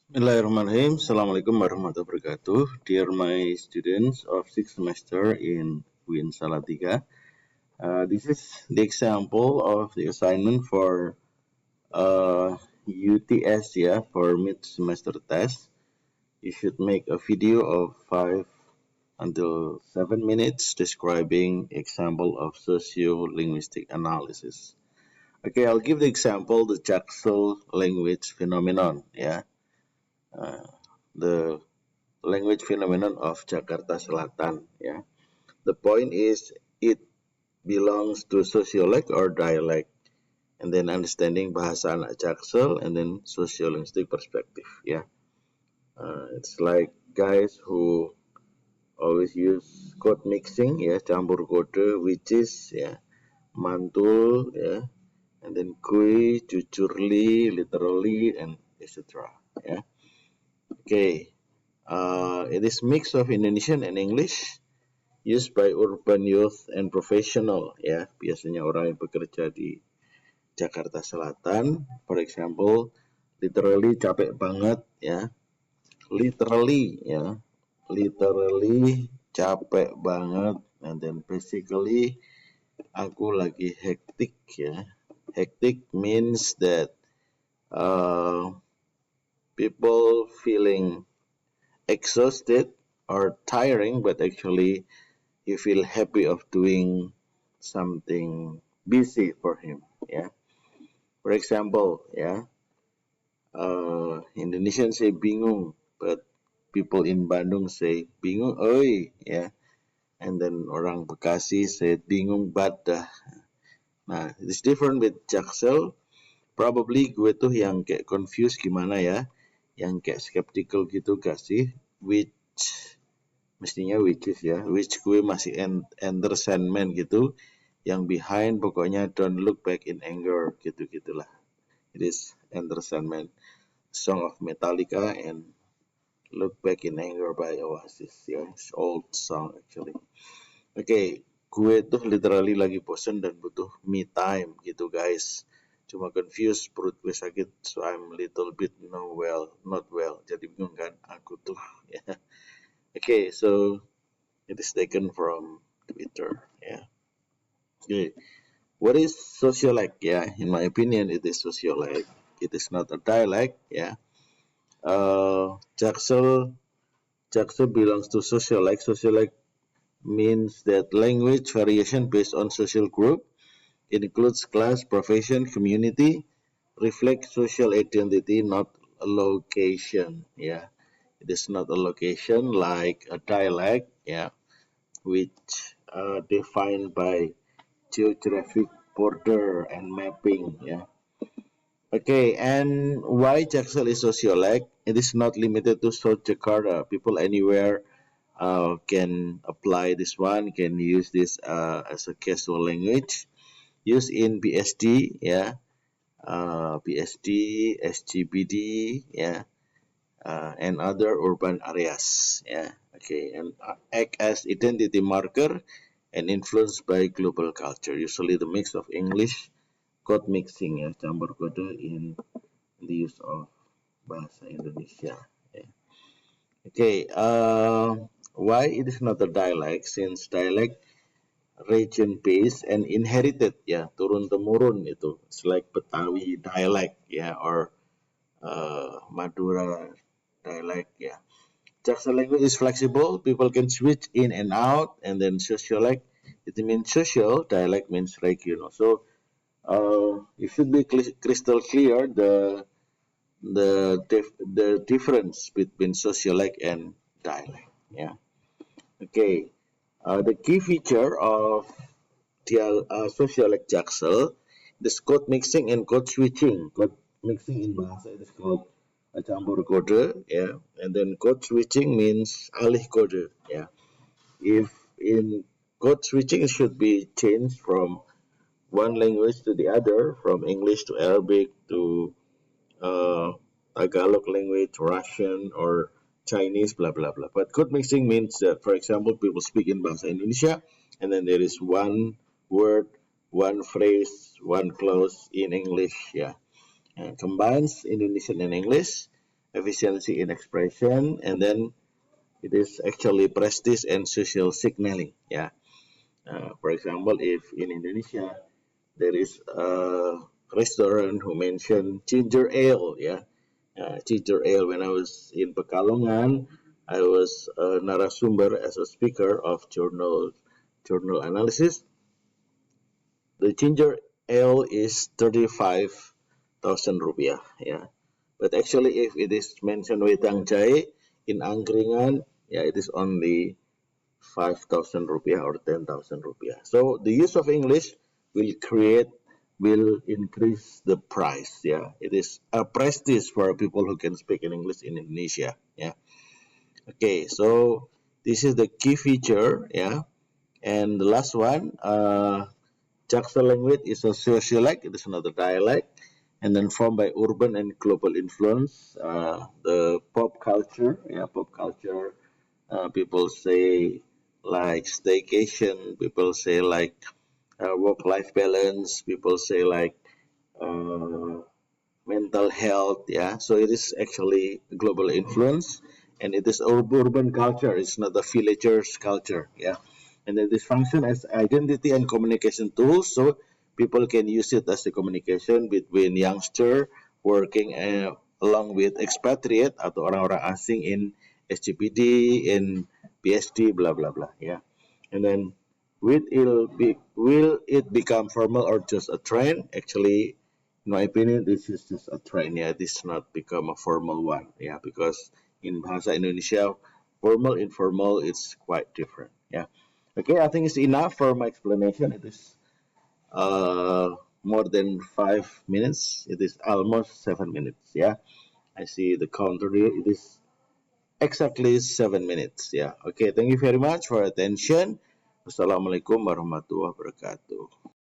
Bismillahirrahmanirrahim. Assalamualaikum warahmatullahi wabarakatuh. Dear my students of 6th semester in UIN Salatiga, this is the example of the assignment for UTS, for mid semester test. You should make a video of 5 until 7 minutes describing example of socio-linguistic analysis. Okay, I'll give the example the Jaksel language phenomenon. The language phenomenon of Jakarta Selatan. The point is it belongs to sociolect or dialect, and then understanding bahasa anak Jaksel, and then sociolinguistic perspective. It's like guys who always use code mixing, campur kode, which is mantul, and then kui, jujurly, literally, and etc. Okay. It is mix of Indonesian and English used by urban youth and professional, biasanya orang yang bekerja di Jakarta Selatan. For example, literally capek banget, literally, literally capek banget, and then basically aku lagi hectic, hectic means that uh, people feeling exhausted or tiring, but actually you feel happy of doing something busy for him. For example, Indonesians say bingung, but people in Bandung say bingung oi, and then orang Bekasi say bingung badah. Nah, it's different with Jaksel. Probably gue tuh yang kayak confused gimana ya, yang kayak skeptical gitu gak sih, which mestinya which is which gue masih enter Sandman gitu, yang behind pokoknya don't look back in anger gitu-gitulah. It is enter Sandman, song of Metallica, and look back in anger by Oasis. It's old song actually. Okay, gue tuh literally lagi bosen dan butuh me time gitu guys. Cuma confused, perut gue sakit, so I'm little bit not well. Jadi bingung kan aku tuh. Okay, so it is taken from Twitter. Okay. What is sociolect? In my opinion, it is sociolect. It is not a dialect. Jaksel belongs to sociolect. Sociolect means that language variation based on social group. It includes class, profession, community, reflects social identity, not a location. It is not a location like a dialect. Which defined by geographic border and mapping. Okay, and why Jaksel is sociolect? It is not limited to South Jakarta. People anywhere can apply this one, can use this as a casual language. Use in BSD, BSD, SGBD, and other urban areas. Okay, and act as identity marker and influenced by global culture. Usually, the mix of English code mixing, campur kode in the use of bahasa Indonesia. Okay, why it is not a dialect? Since dialect region based and inherited, turun temurun itu. It's like Betawi dialect, or Madura dialect, Jaksel language is flexible. People can switch in and out, and then sociolect, it means social. Dialect means regional. So it should be crystal clear the difference between sociolect and dialect. Okay. The key feature of sociolect Jaksel is code mixing and code switching. Code mixing in bahasa it is called campur kode, and then code switching means alih kode, If in code switching, it should be changed from one language to the other, from English to Arabic to uh, Tagalog language, Russian, or Chinese, blah blah blah. But code mixing means that, for example, people speak in bahasa Indonesia, and then there is one word, one phrase, one clause in English, and combines Indonesian and English, efficiency in expression, and then it is actually prestige and social signaling. Yeah. For example, if in Indonesia there is a restaurant who mentioned ginger ale, yeah, ginger ale. When I was in Pekalongan, I was a narasumber as a speaker of journal analysis. The ginger ale is 35,000 rupiah, yeah. But actually, if it is mentioned wedang jahe in Angkringan, yeah, it is only 5,000 rupiah or 10,000 rupiah. So the use of English will increase the price. Yeah, it is a prestige for people who can speak in English in Indonesia. Yeah. Okay, so this is the key feature. Yeah, and the last one, Jaksa language is a sociolect. It is another dialect, and then formed by urban and global influence. The pop culture. Yeah, pop culture. People say like staycation. People say like work-life balance. People say like uh, mental health. Yeah, so it is actually global influence, and it is urban culture. It's not the villagers culture. Yeah, and then this function as identity and communication tools. So people can use it as the communication between youngster working along with expatriate atau orang-orang asing in SCPD, in PSD, blah blah blah. Yeah, and then will it become formal or just a trend? Actually, in my opinion, this is just a trend. Yeah, this not become a formal one. Yeah, because in Bahasa Indonesia, formal informal it's quite different. Yeah. Okay, I think it's enough for my explanation. It is more than 5 minutes. It is almost 7 minutes. Yeah, I see the counter here. It is exactly 7 minutes. Yeah. Okay. Thank you very much for attention. Wassalamualaikum warahmatullahi wabarakatuh.